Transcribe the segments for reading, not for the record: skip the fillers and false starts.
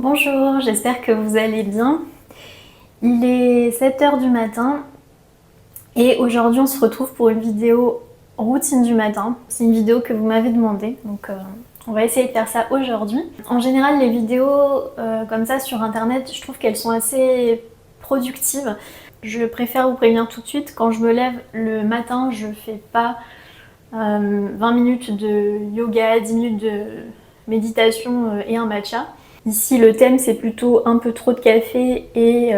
Bonjour, j'espère que vous allez bien. Il est 7 h du matin et aujourd'hui on se retrouve pour une vidéo routine du matin. C'est une vidéo que vous m'avez demandé, donc on va essayer de faire ça aujourd'hui. En général les vidéos comme ça sur internet, je trouve qu'elles sont assez productives. Je préfère vous prévenir tout de suite, quand je me lève le matin, je fais pas 20 minutes de yoga, 10 minutes de méditation et un matcha. Ici le thème c'est plutôt un peu trop de café et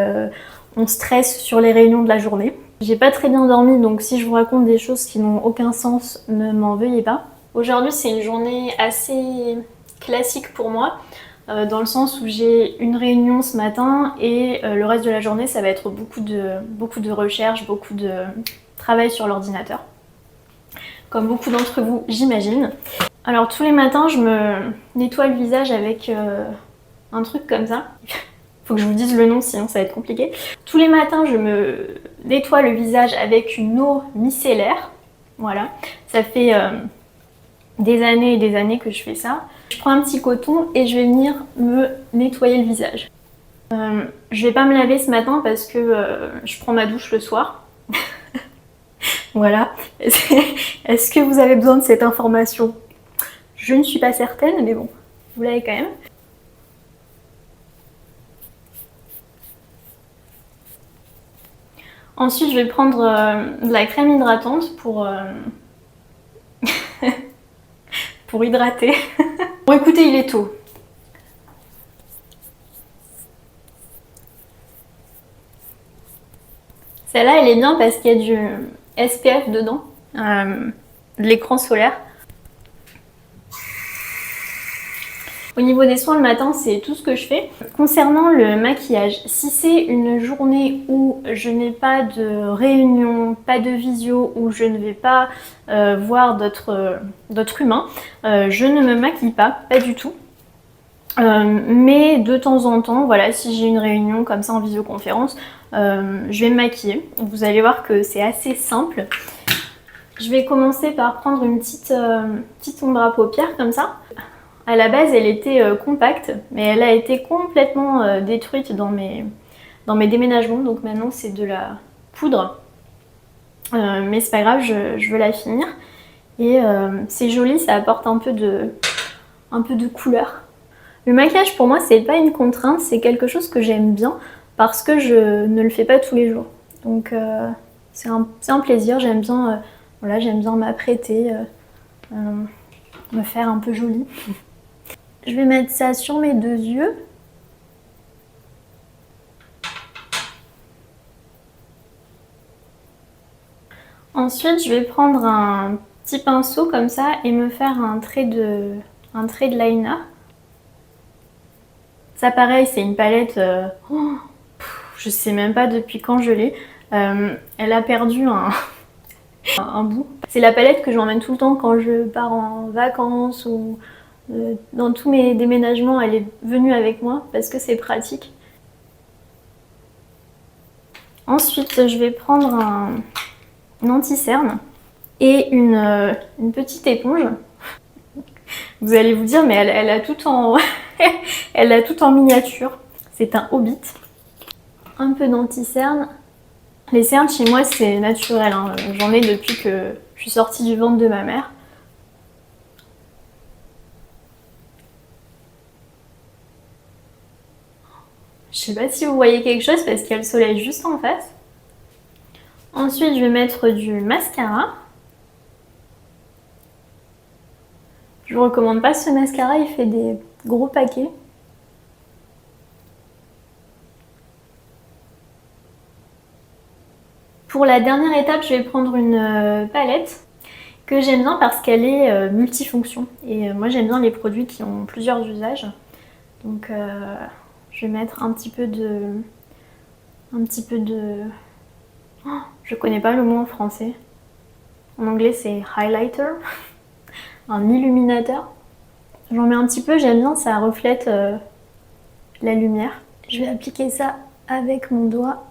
on stresse sur les réunions de la journée. J'ai pas très bien dormi, donc si je vous raconte des choses qui n'ont aucun sens, ne m'en veuillez pas. Aujourd'hui c'est une journée assez classique pour moi, dans le sens où j'ai une réunion ce matin et le reste de la journée ça va être beaucoup de recherche, beaucoup de travail sur l'ordinateur. Comme beaucoup d'entre vous j'imagine. Alors tous les matins je me nettoie le visage avec un truc comme ça. Faut que je vous dise le nom sinon ça va être compliqué. Tous les matins je me nettoie le visage avec une eau micellaire. Voilà, ça fait des années et des années que je fais ça. Je prends un petit coton et je vais venir me nettoyer le visage. Je vais pas me laver ce matin parce que je prends ma douche le soir. Voilà. Est-ce que vous avez besoin de cette information? Je ne suis pas certaine, mais bon, vous l'avez quand même. Ensuite, je vais prendre de la crème hydratante pour hydrater. Bon, écoutez, il est tôt. Celle-là, elle est bien parce qu'il y a du SPF dedans, de l'écran solaire. Au niveau des soins le matin, c'est tout ce que je fais. Concernant le maquillage, si c'est une journée où je n'ai pas de réunion, pas de visio, où je ne vais pas voir d'autres humains, je ne me maquille pas du tout. Mais de temps en temps, voilà, si j'ai une réunion comme ça en visioconférence, je vais me maquiller. Vous allez voir que c'est assez simple. Je vais commencer par prendre une petite ombre à paupières comme ça. À la base, elle était compacte, mais elle a été complètement détruite dans mes déménagements. Donc maintenant, c'est de la poudre. Mais c'est pas grave, je veux la finir. Et c'est joli, ça apporte un peu de couleur. Le maquillage, pour moi, c'est pas une contrainte, c'est quelque chose que j'aime bien parce que je ne le fais pas tous les jours. Donc c'est un plaisir, j'aime bien, voilà, j'aime bien m'apprêter, me faire un peu jolie. Je vais mettre ça sur mes deux yeux. Ensuite, je vais prendre un petit pinceau comme ça et me faire un trait de liner. Ça pareil, c'est une palette, je sais même pas depuis quand je l'ai. Elle a perdu un bout. C'est la palette que j'emmène tout le temps quand je pars en vacances ou dans tous mes déménagements, elle est venue avec moi parce que c'est pratique. Ensuite, je vais prendre un anti-cerne et une petite éponge. Vous allez vous dire, mais elle a tout en elle a tout en miniature. C'est un Hobbit. Un peu d'anti-cerne. Les cernes chez moi c'est naturel, hein. J'en ai depuis que je suis sortie du ventre de ma mère. Je sais pas si vous voyez quelque chose parce qu'il y a le soleil juste en face. Ensuite je vais mettre du mascara. Je vous recommande pas ce mascara, il fait des gros paquets. Pour la dernière étape, je vais prendre une palette que j'aime bien parce qu'elle est multifonction. Et moi j'aime bien les produits qui ont plusieurs usages. Donc je vais mettre un petit peu de... Oh, je connais pas le mot en français. En anglais c'est highlighter. Un illuminateur. J'en mets un petit peu, j'aime bien, ça reflète la lumière. Je vais appliquer ça avec mon doigt.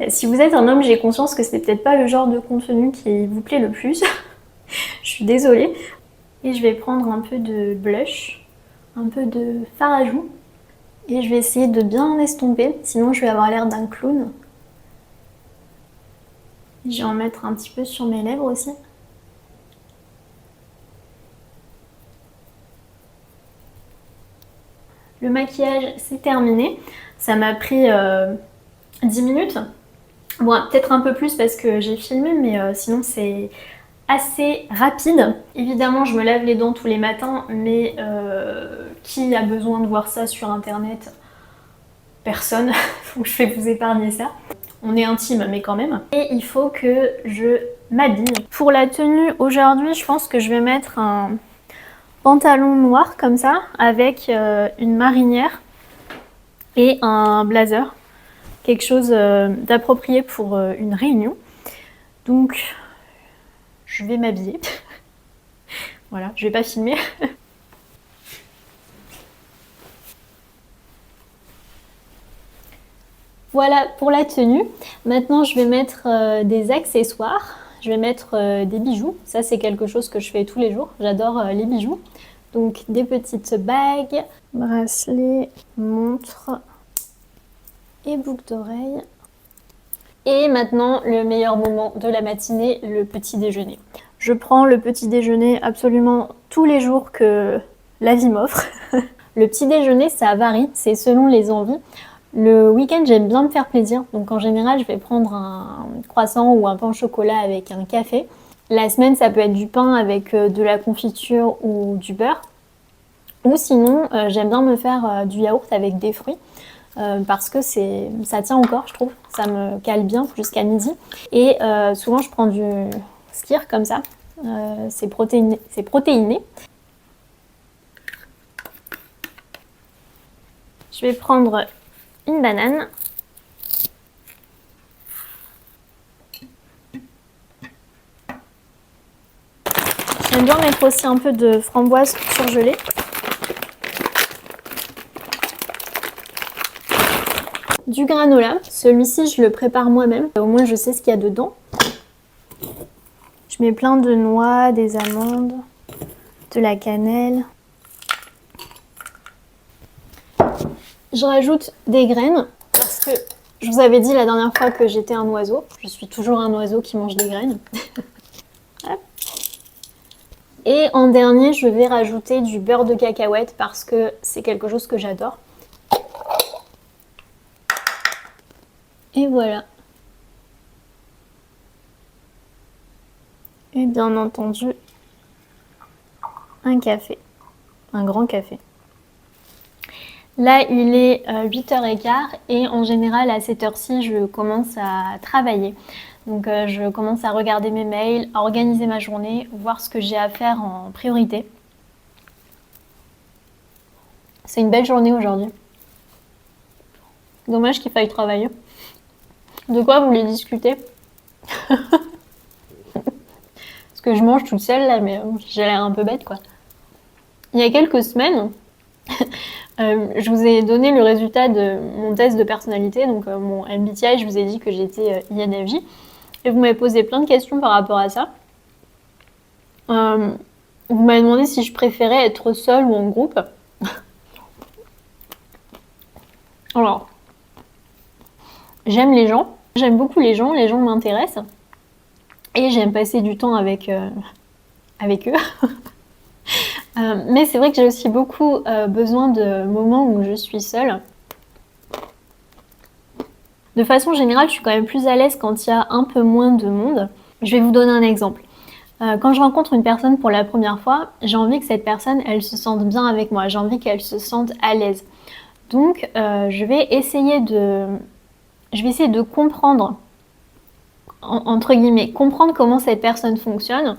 Si vous êtes un homme, j'ai conscience que c'est peut-être pas le genre de contenu qui vous plaît le plus. Je suis désolée. Et je vais prendre un peu de blush, un peu de fard à joues. Et je vais essayer de bien estomper, sinon je vais avoir l'air d'un clown. Je vais en mettre un petit peu sur mes lèvres aussi. Le maquillage, c'est terminé. Ça m'a pris 10 minutes. Bon, peut-être un peu plus parce que j'ai filmé, mais sinon c'est assez rapide. Évidemment, je me lave les dents tous les matins, mais qui a besoin de voir ça sur internet? Personne. Donc je vais vous épargner ça. On est intime, mais quand même. Et il faut que je m'habille. Pour la tenue aujourd'hui, je pense que je vais mettre un pantalon noir comme ça, avec une marinière et un blazer. Quelque chose d'approprié pour une réunion. Donc, je vais m'habiller. Voilà, je vais pas filmer. Voilà pour la tenue. Maintenant, je vais mettre des accessoires. Je vais mettre des bijoux. Ça, c'est quelque chose que je fais tous les jours. J'adore les bijoux. Donc, des petites bagues, bracelets, montres et boucles d'oreilles. Et maintenant, le meilleur moment de la matinée, le petit déjeuner. Je prends le petit déjeuner absolument tous les jours que la vie m'offre. Le petit déjeuner, ça varie, c'est selon les envies. Le week-end, j'aime bien me faire plaisir, donc en général, je vais prendre un croissant ou un pain au chocolat avec un café. La semaine, ça peut être du pain avec de la confiture ou du beurre. Ou sinon, j'aime bien me faire du yaourt avec des fruits. Parce que ça tient encore, je trouve. Ça me cale bien jusqu'à midi. Et souvent, je prends du skyr comme ça. C'est protéiné. Je vais prendre une banane. J'aime bien mettre aussi un peu de framboise surgelée. Du granola, celui-ci je le prépare moi-même, au moins je sais ce qu'il y a dedans. Je mets plein de noix, des amandes, de la cannelle. Je rajoute des graines parce que je vous avais dit la dernière fois que j'étais un oiseau. Je suis toujours un oiseau qui mange des graines. Et en dernier, je vais rajouter du beurre de cacahuète parce que c'est quelque chose que j'adore. Et voilà. Et bien entendu, un café. Un grand café. Là, il est 8h15 et en général, à cette heure-ci, je commence à travailler. Donc, je commence à regarder mes mails, à organiser ma journée, voir ce que j'ai à faire en priorité. C'est une belle journée aujourd'hui. Dommage qu'il faille travailler. De quoi vous voulez discuter? Parce que je mange toute seule là, mais j'ai l'air un peu bête quoi. Il y a quelques semaines, je vous ai donné le résultat de mon test de personnalité, donc mon MBTI, je vous ai dit que j'étais INFJ. Et vous m'avez posé plein de questions par rapport à ça. Vous m'avez demandé si je préférais être seule ou en groupe. Alors, j'aime les gens. J'aime beaucoup les gens m'intéressent. Et j'aime passer du temps avec eux. Mais c'est vrai que j'ai aussi beaucoup besoin de moments où je suis seule. De façon générale, je suis quand même plus à l'aise quand il y a un peu moins de monde. Je vais vous donner un exemple. Quand je rencontre une personne pour la première fois, j'ai envie que cette personne, elle se sente bien avec moi. J'ai envie qu'elle se sente à l'aise. Donc, je vais essayer de comprendre, entre guillemets, comprendre comment cette personne fonctionne,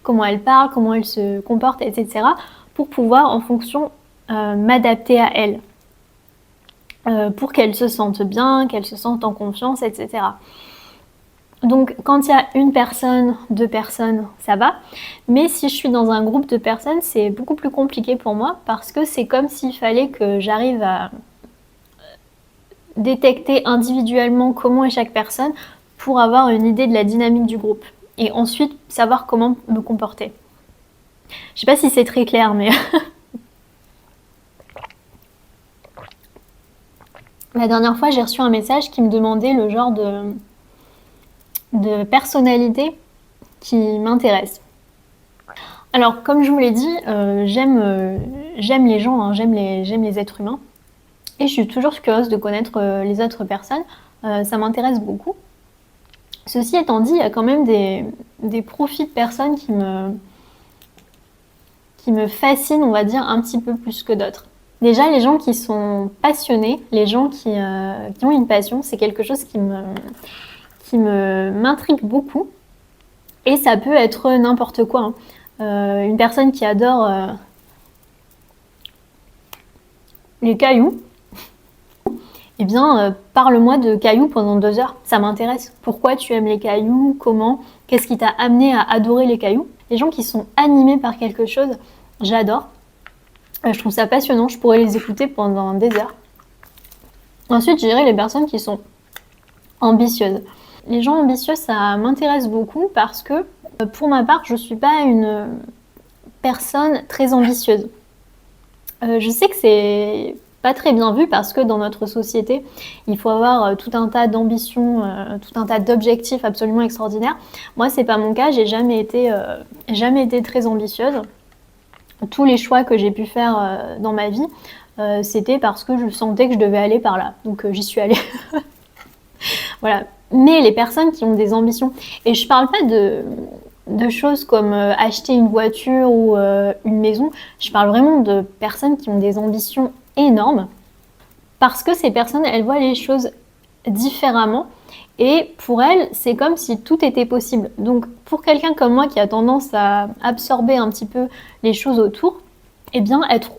comment elle parle, comment elle se comporte, etc. pour pouvoir, en fonction, m'adapter à elle. Pour qu'elle se sente bien, qu'elle se sente en confiance, etc. Donc quand il y a une personne, deux personnes, ça va. Mais si je suis dans un groupe de personnes, c'est beaucoup plus compliqué pour moi parce que c'est comme s'il fallait que j'arrive à détecter individuellement comment est chaque personne pour avoir une idée de la dynamique du groupe et ensuite savoir comment me comporter. Je sais pas si c'est très clair, mais La dernière fois, j'ai reçu un message qui me demandait le genre de personnalité qui m'intéresse. Alors, comme je vous l'ai dit, j'aime les gens, hein, j'aime les êtres humains. Et je suis toujours curieuse de connaître les autres personnes. Ça m'intéresse beaucoup. Ceci étant dit, il y a quand même des profils de personnes qui me fascinent, on va dire, un petit peu plus que d'autres. Déjà, les gens qui sont passionnés, les gens qui ont une passion, c'est quelque chose qui m'intrigue beaucoup. Et ça peut être n'importe quoi, hein. Une personne qui adore les cailloux, eh bien, parle-moi de cailloux pendant 2 heures, ça m'intéresse. Pourquoi tu aimes les cailloux? Comment? Qu'est-ce qui t'a amené à adorer les cailloux? Les gens qui sont animés par quelque chose, j'adore. Je trouve ça passionnant, je pourrais les écouter pendant des heures. Ensuite, je dirais les personnes qui sont ambitieuses. Les gens ambitieux, ça m'intéresse beaucoup parce que, pour ma part, je ne suis pas une personne très ambitieuse. Je sais que c'est pas très bien vu parce que dans notre société, il faut avoir tout un tas d'ambitions, tout un tas d'objectifs absolument extraordinaires. Moi, c'est pas mon cas, j'ai jamais été très ambitieuse. Tous les choix que j'ai pu faire dans ma vie, c'était parce que je sentais que je devais aller par là. Donc j'y suis allée. Voilà. Mais les personnes qui ont des ambitions, et je parle pas de choses comme acheter une voiture ou une maison, je parle vraiment de personnes qui ont des ambitions énormes, parce que ces personnes, elles voient les choses différemment, et pour elles, c'est comme si tout était possible. Donc pour quelqu'un comme moi qui a tendance à absorber un petit peu les choses autour, eh bien être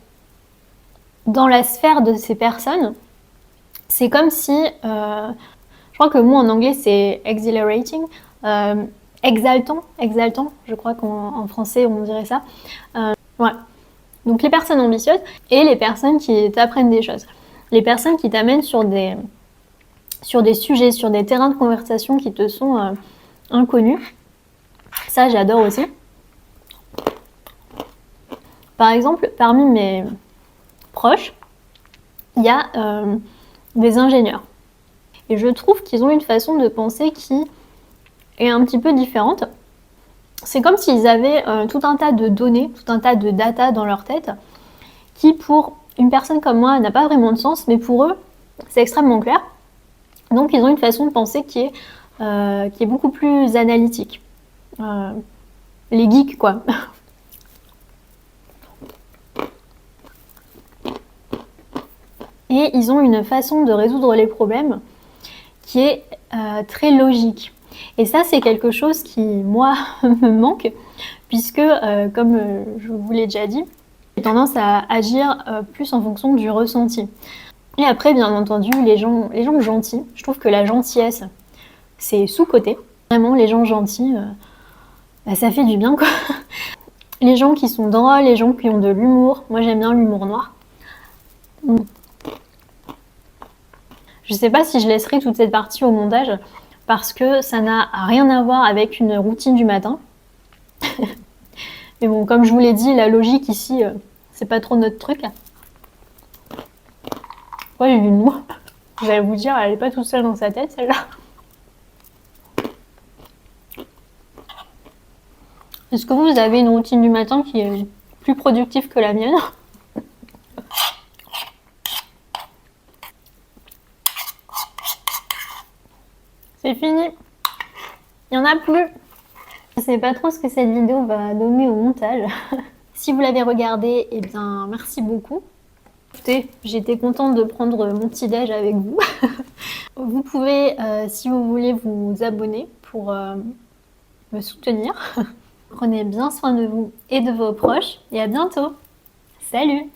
dans la sphère de ces personnes, c'est comme si... je crois que le mot en anglais c'est exhilarating, exaltant, je crois qu'en français on dirait ça. Ouais. Donc les personnes ambitieuses et les personnes qui t'apprennent des choses. Les personnes qui t'amènent sur des sujets, sur des terrains de conversation qui te sont inconnus. Ça, j'adore aussi. Par exemple, parmi mes proches, il y a des ingénieurs. Et je trouve qu'ils ont une façon de penser qui est un petit peu différente. C'est comme s'ils avaient tout un tas de données, tout un tas de data dans leur tête, qui pour une personne comme moi n'a pas vraiment de sens, mais pour eux, c'est extrêmement clair. Donc ils ont une façon de penser qui est beaucoup plus analytique. Les geeks, quoi. Et ils ont une façon de résoudre les problèmes qui est très logique. Et ça, c'est quelque chose qui, moi, me manque, puisque, comme je vous l'ai déjà dit, j'ai tendance à agir plus en fonction du ressenti. Et après, bien entendu, les gens gentils, je trouve que la gentillesse, c'est sous-coté. Vraiment, les gens gentils, ça fait du bien, quoi. Les gens qui sont drôles, les gens qui ont de l'humour. Moi, j'aime bien l'humour noir. Je sais pas si je laisserai toute cette partie au montage, parce que ça n'a rien à voir avec une routine du matin. Mais bon, comme je vous l'ai dit, la logique ici, c'est pas trop notre truc. Ouais, j'ai une moue. J'allais vous dire, elle est pas toute seule dans sa tête, celle-là. Est-ce que vous avez une routine du matin qui est plus productive que la mienne? C'est fini. Il n'y en a plus. Je sais pas trop ce que cette vidéo va donner au montage. Si vous l'avez regardée, eh bien merci beaucoup. Écoutez, j'étais contente de prendre mon petit déj avec vous. Vous pouvez, si vous voulez, vous abonner pour me soutenir. Prenez bien soin de vous et de vos proches et à bientôt. Salut!